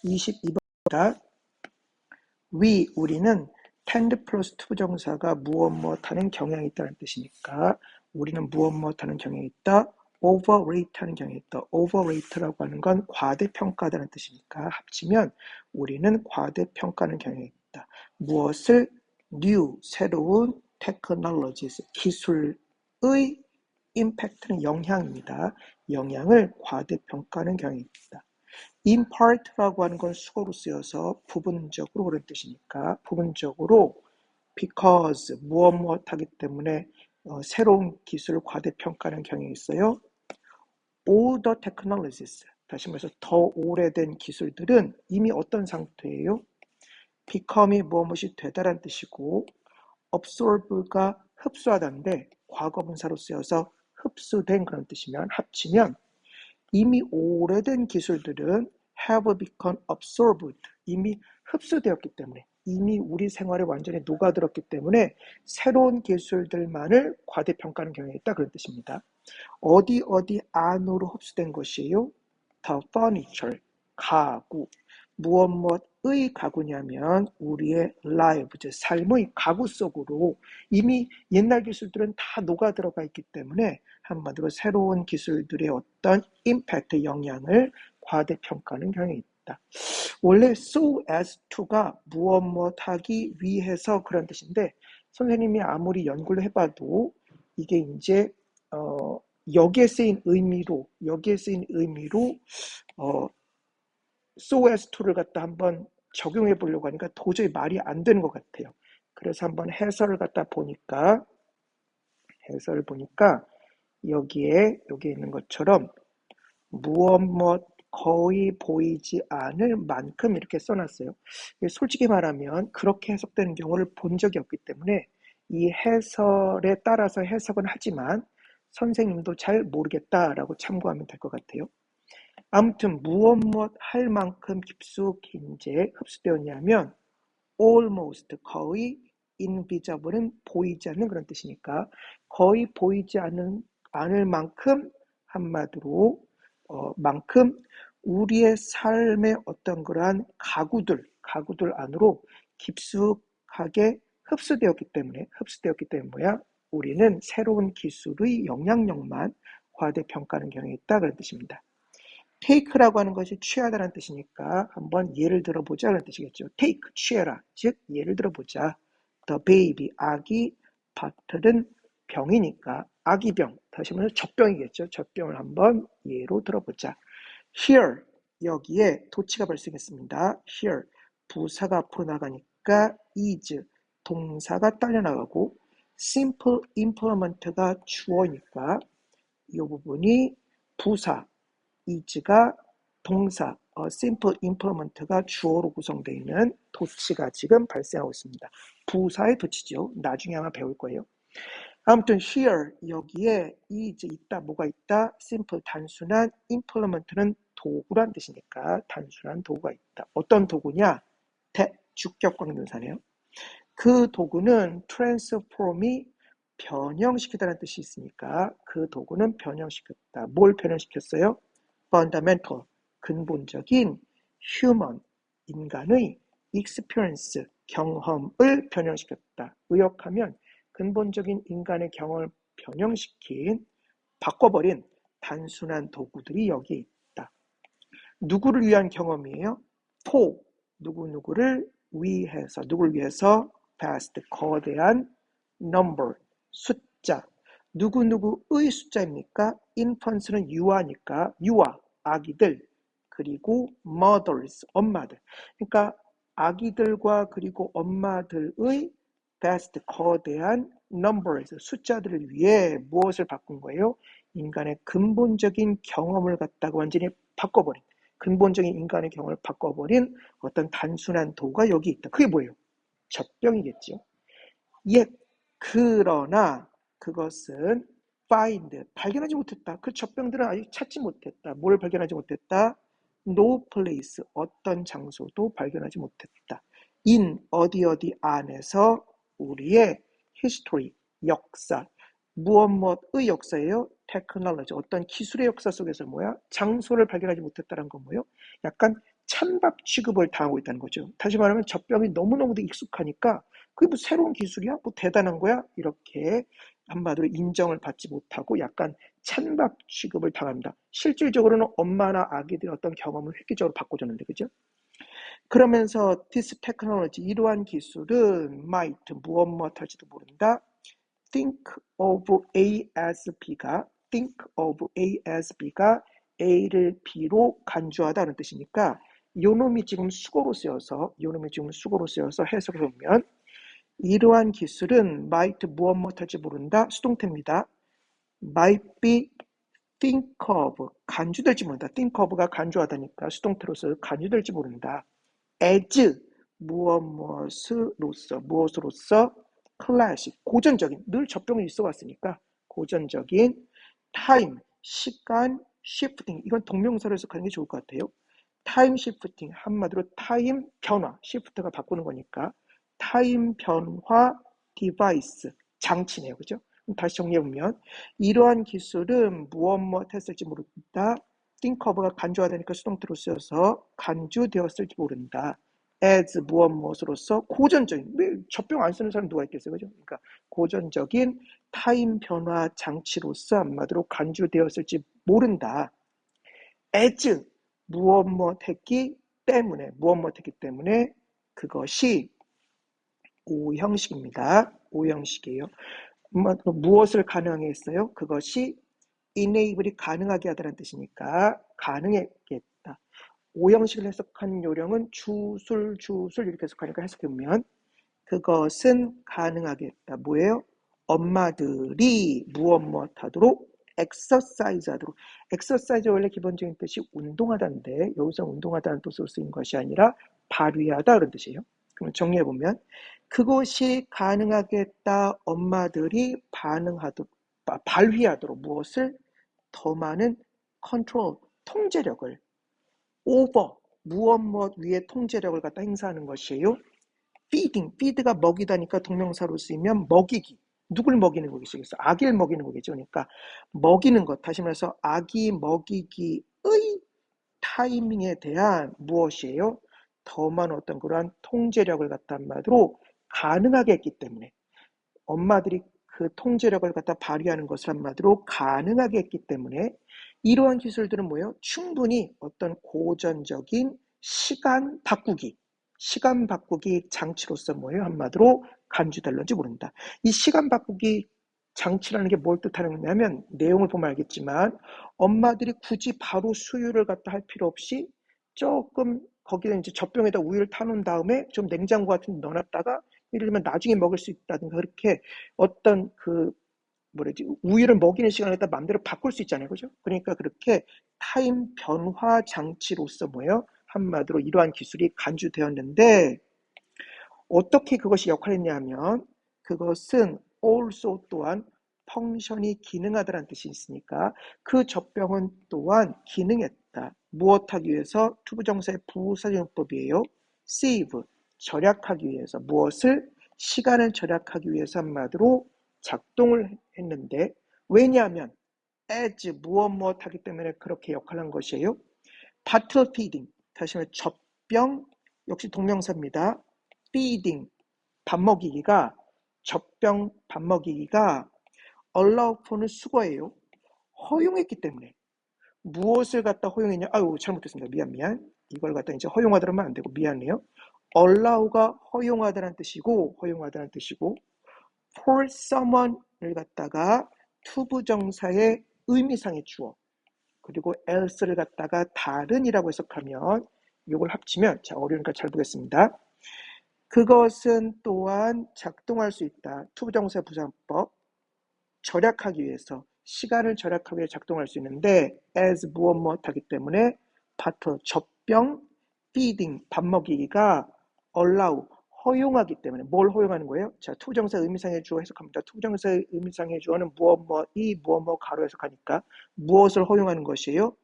22번입니다. 우리는 tend 플러스 to 부정사가 무엇 하는 경향이 있다는 뜻이니까 우리는 무엇 하는 경향이 있다. overrate 하는 경향이 있다. overrate라고 하는 건 과대평가하다는 뜻이니까 합치면 우리는 과대평가하는 경향이 있다. 무엇을? new, 새로운 technologies, 기술의 impact는 영향입니다. 영향을 과대평가하는 경향이 있다. in part라고 하는 건 수거로 쓰여서 부분적으로 그런 뜻이니까 부분적으로 because 무엇 하기 때문에 새로운 기술을 과대평가하는 경향이 있어요. all the technologies, 다시 말해서 더 오래된 기술들은 이미 어떤 상태예요? become이 무엇이 되다란 뜻이고 absorb가 흡수하다인데 과거분사로 쓰여서 흡수된 그런 뜻이면 합치면 이미 오래된 기술들은 have become absorbed, 이미 흡수되었기 때문에 이미 우리 생활에 완전히 녹아들었기 때문에 새로운 기술들만을 과대평가하는 경향이 있다 그런 뜻입니다. 어디 안으로 흡수된 것이에요? The furniture, 가구. 무엇의 가구냐면 우리의 lives, 삶의 가구 속으로 이미 옛날 기술들은 다 녹아 들어가 있기 때문에 한마디로 새로운 기술들의 어떤 임팩트, 영향을 과대평가하는 경향이 있다. 원래 so as to가 무엇 하기 위해서 그런 뜻인데 선생님이 아무리 연구를 해봐도 이게 이제 여기에 쓰인 의미로 so as to를 갖다 한번 적용해 보려고 하니까 도저히 말이 안 되는 것 같아요. 그래서 한번 해설을 갖다 보니까 여기에 있는 것처럼 무엇 거의 보이지 않을 만큼 이렇게 써놨어요. 솔직히 말하면 그렇게 해석되는 경우를 본 적이 없기 때문에 이 해설에 따라서 해석은 하지만 선생님도 잘 모르겠다라고 참고하면 될 것 같아요. 아무튼 무엇 할 만큼 깊숙이 이제 흡수되었냐면 almost, 거의, invisible은 보이지 않는 그런 뜻이니까 거의 보이지 않을 만큼 한마디로 만큼 우리의 삶의 어떤 그러한 가구들 안으로 깊숙하게 흡수되었기 때문에 뭐야? 우리는 새로운 기술의 영향력만 과대평가하는 경향이 있다 그런 뜻입니다. take라고 하는 것이 취하다는 뜻이니까 한번 예를 들어보자 라는 뜻이겠죠. take, 취해라. 즉 예를 들어보자. the baby, 아기, bottle은 병이니까 아기병, 다시 말해서 젖병이겠죠. 젖병을 한번 예로 들어보자. here, 여기에 도치가 발생했습니다. here, 부사가 앞으로 나가니까 is, 동사가 딸려나가고 simple implement가 주어니까 이 부분이 부사, is가 동사, simple implement가 주어로 구성되어 있는 도치가 지금 발생하고 있습니다. 부사의 도치죠. 나중에 아마 배울 거예요. 아무튼 here, 여기에 is 있다, 뭐가 있다? simple, 단순한, implement는 도구란 뜻이니까 단순한 도구가 있다. 어떤 도구냐? 주격관계동사네요. 그 도구는 transform이 변형시키다는 뜻이 있으니까 그 도구는 변형시켰다. 뭘 변형시켰어요? fundamental, 근본적인 human, 인간의 experience, 경험을 변형시켰다. 의역하면 근본적인 인간의 경험을 바꿔버린 단순한 도구들이 여기에 있다. 누구를 위한 경험이에요? for, 누구를 위해서 past, 거대한 number, 숫자. 누구의 숫자입니까? infants는 유아니까 유아, 아기들, 그리고 mothers, 엄마들. 그러니까 아기들과 그리고 엄마들의 vast, 거대한 numbers, 숫자들을 위해 무엇을 바꾼 거예요? 인간의 근본적인 경험을 갖다가 완전히 바꿔버린, 근본적인 인간의 경험을 바꿔버린 어떤 단순한 도구가 여기 있다. 그게 뭐예요? 젖병이겠죠. 그러나 그것은 find, 발견하지 못했다. 그 젖병들은 아직 찾지 못했다. 뭘 발견하지 못했다? no place, 어떤 장소도 발견하지 못했다. in, 어디 안에서 우리의 history, 역사. 무엇의 역사예요? technology, 어떤 기술의 역사 속에서 뭐야? 장소를 발견하지 못했다는 건 뭐예요? 약간 찬밥 취급을 당하고 있다는 거죠. 다시 말하면 젖병이 너무너무도 익숙하니까 그게 뭐 새로운 기술이야? 뭐 대단한 거야? 이렇게 한마디로 인정을 받지 못하고 약간 찬밥 취급을 당합니다. 실질적으로는 엄마나 아기들의 어떤 경험을 획기적으로 바꿔줬는데, 그죠? 그러면서 this technology, 이러한 기술은 might, 무엇 할지도 모른다. think of A as B가 think of A as B가 A를 B로 간주하다는 뜻이니까 요놈이 지금 수고로 쓰여서 해석을 보면 이러한 기술은 might 무엇 할지 모른다. 수동태입니다. might be think of 간주될지 모른다. think of가 간주하다니까 수동태로서 간주될지 모른다. as 무엇으로서 클래식 고전적인 늘 접종이 있어 왔으니까 고전적인 time 시간 shifting 이건 동명사로 해석하는 게 좋을 것 같아요. time shifting 한마디로 타임 변화 시프트가 바꾸는 거니까 타임 변화 디바이스 장치네요. 그죠? 다시 정리해보면 이러한 기술은 무엇 했을지 모른다. think of가 간주하다니까 수동태로 쓰여서 간주되었을지 모른다. as 무엇으로서 고전적인 왜 젖병 안 쓰는 사람 누가 있겠어요, 그죠? 그러니까 고전적인 타임 변화 장치로서 한마디로 간주되었을지 모른다. as 무엇 했기 때문에 그것이 오형식입니다. 오형식이에요. 무엇을 가능하게 했어요? 그것이 enable이 가능하게 하다는 뜻이니까 가능했겠다. 오형식을 해석한 요령은 주술 이렇게 해석하니까 해석해보면 그것은 가능하게 했다. 뭐예요? 엄마들이 무엇 하도록 exercise 하도록 exercise 원래 기본적인 뜻이 운동하다인데 여기서 운동하다는 뜻으로 쓰인 것이 아니라 발휘하다 그런 뜻이에요. 그럼 정리해보면 그것이 가능하게 했다. 엄마들이 발휘하도록 무엇을 더 많은 컨트롤 통제력을 over 무엇 위에 통제력을 갖다 행사하는 것이에요. feed가 먹이다니까 동명사로 쓰이면 먹이기. 누굴 먹이는 거겠어? 아기를 먹이는 거겠죠. 그러니까 먹이는 것. 다시 말해서 아기 먹이기의 타이밍에 대한 무엇이에요? 더만 어떤 그러한 통제력을 갖다 한마디로 가능하게 했기 때문에 엄마들이 그 통제력을 갖다 발휘하는 것을 한마디로 가능하게 했기 때문에 이러한 기술들은 뭐예요? 충분히 어떤 고전적인 시간 바꾸기 장치로서 뭐예요? 한마디로 간주될런지 모른다. 이 시간 바꾸기 장치라는 게 뭘 뜻하는 거냐면 내용을 보면 알겠지만 엄마들이 굳이 바로 수유를 갖다 할 필요 없이 조금 거기다 이제 젖병에다 우유를 타놓은 다음에 좀 냉장고 같은 데 넣어놨다가 예를 들면 나중에 먹을 수 있다든가 그렇게 어떤 우유를 먹이는 시간을 갖다 마음대로 바꿀 수 있잖아요. 그죠? 그러니까 그렇게 타임 변화 장치로서 뭐예요? 한마디로 이러한 기술이 간주되었는데 어떻게 그것이 역할을 했냐면 그것은 also 또한 펑션이 기능하다라는 뜻이 있으니까 그 젖병은 또한 기능했다. 무엇하기 위해서 투부정사의 부사용법이에요. save 절약하기 위해서 무엇을 시간을 절약하기 위해서 한마디로 작동을 했는데 왜냐하면 as 무엇 하기 때문에 그렇게 역할을 한 것이에요. bottle feeding 다시 말해 젖병 역시 동명사입니다. feeding 밥 먹이기가 젖병 밥 먹이기가 allow for는 수거예요. 허용했기 때문에 무엇을 갖다 허용했냐? 아유 잘못했습니다. 미안. 이걸 갖다 이제 허용하더라면 안 되고 미안해요. allow가 허용하다는 뜻이고 for someone을 갖다가 투부정사의 의미상의 주어 그리고 else를 갖다가 다른이라고 해석하면 이걸 합치면 자 어려우니까 잘 보겠습니다. 그것은 또한 작동할 수 있다. 투부정사 부사법 절약하기 위해서 시간을 절약하기 위해 작동할 수 있는데 as 무엇 하기 때문에 bottle 젖병 feeding 밥 먹이기가 allow 허용하기 때문에 뭘 허용하는 거예요? 자, 투부정사 의미상의 주어 해석합니다. 투부정사의 의미상의 주어는 무엇 가로 해석하니까 무엇을 허용하는 것이에요?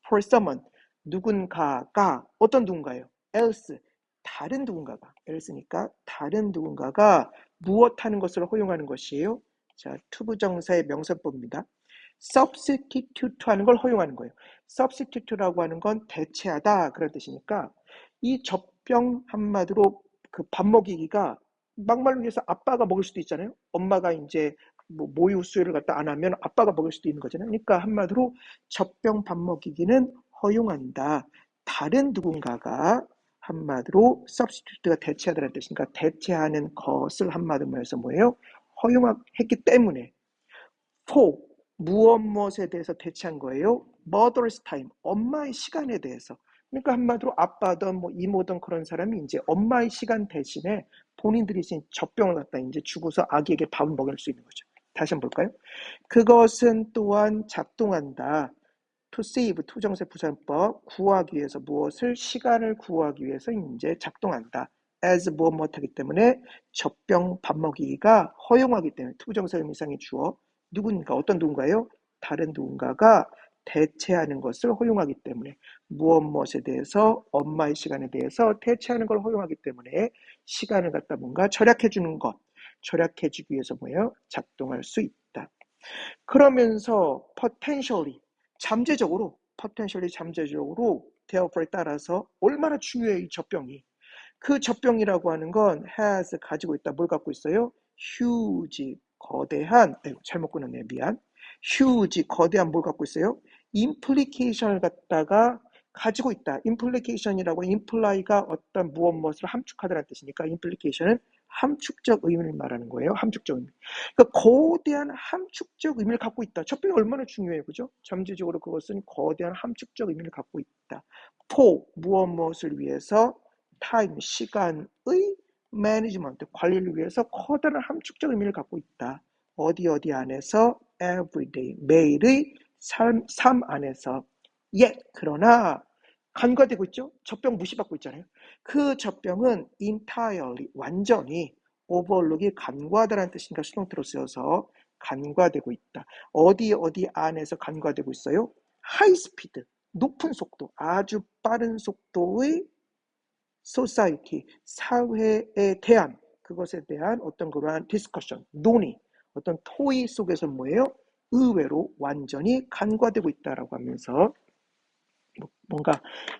For someone 누군가가 어떤 누군가예요? else 다른 누군가가 else니까 다른 누군가가 무엇 하는 것을 허용하는 것이에요? 자, 투부정사의 명사법입니다. substitute 하는 걸 허용하는 거예요. substitute라고 하는 건 대체하다 그런 뜻이니까 이 젖병 한마디로 그 밥 먹이기가 막말로 해서 아빠가 먹을 수도 있잖아요. 엄마가 이제 뭐 모유 수유를 갖다 안 하면 아빠가 먹을 수도 있는 거잖아요. 그러니까 한마디로 젖병 밥 먹이기는 허용한다. 다른 누군가가 한마디로 substitute가 대체하다는 뜻이니까 대체하는 것을 한마디로 해서 뭐예요? 허용했기 때문에 for 무엇에 대해서 대체한 거예요? mother's time 엄마의 시간에 대해서. 그러니까 한마디로 아빠든 뭐 이모든 그런 사람이 이제 엄마의 시간 대신에 본인들이 이제 젖병을 갖다 이제 주고서 아기에게 밥을 먹일 수 있는 거죠. 다시 한번 볼까요? 그것은 또한 작동한다. to save 투정세 부사법 구하기 위해서 무엇을 시간을 구하기 위해서 이제 작동한다. as 무엇 못하기 때문에 젖병 밥 먹이기가 허용하기 때문에 투정사 의미상의 주어 누군가 어떤 누군가요? 다른 누군가가 대체하는 것을 허용하기 때문에 무엇에 대해서 엄마의 시간에 대해서 대체하는 걸 허용하기 때문에 시간을 갖다 뭔가 절약해 주는 것 절약해 주기 위해서 뭐예요? 작동할 수 있다. 그러면서 potentially 잠재적으로 therefore에 따라서 얼마나 중요해 이 젖병이. 그 젖병이라고 하는 건 has 가지고 있다. 뭘 갖고 있어요? huge 거대한 잘못 끊었네 미안. huge 거대한 뭘 갖고 있어요? implication을 갖다가 가지고 있다. implication이라고 imply가 어떤 무엇을 함축하다는 뜻이니까 implication은 함축적 의미를 말하는 거예요. 함축적 의미. 그러니까 거대한 함축적 의미를 갖고 있다. 젖병이 얼마나 중요해요. 그죠? 잠재적으로 그것은 거대한 함축적 의미를 갖고 있다. for 무엇을 위해서 타임 시간의 매니지먼트 관리를 위해서 커다란 함축적 의미를 갖고 있다. 어디 안에서 everyday 매일의 삶 안에서 그러나 간과되고 있죠. 젖병 무시받고 있잖아요. 그 젖병은 entirely 완전히 overlook이 간과하다라는 뜻이니까 수동태로 쓰여서 간과되고 있다. 어디 안에서 간과되고 있어요? 하이 스피드 높은 속도 아주 빠른 속도의 society, 사회에 대한 그것에 대한 어떤 그러한 discussion, 논의, 어떤 토의 속에서 뭐예요? 의외로 완전히 간과되고 있다라고 하면서 뭔가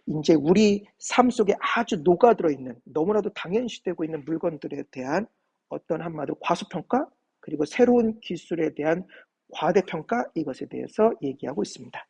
이제 우리 삶 속에 아주 녹아들어 있는 너무나도 당연시되고 있는 물건들에 대한 어떤 한마디로 과소평가 그리고 새로운 기술에 대한 과대평가 이것에 대해서 얘기하고 있습니다.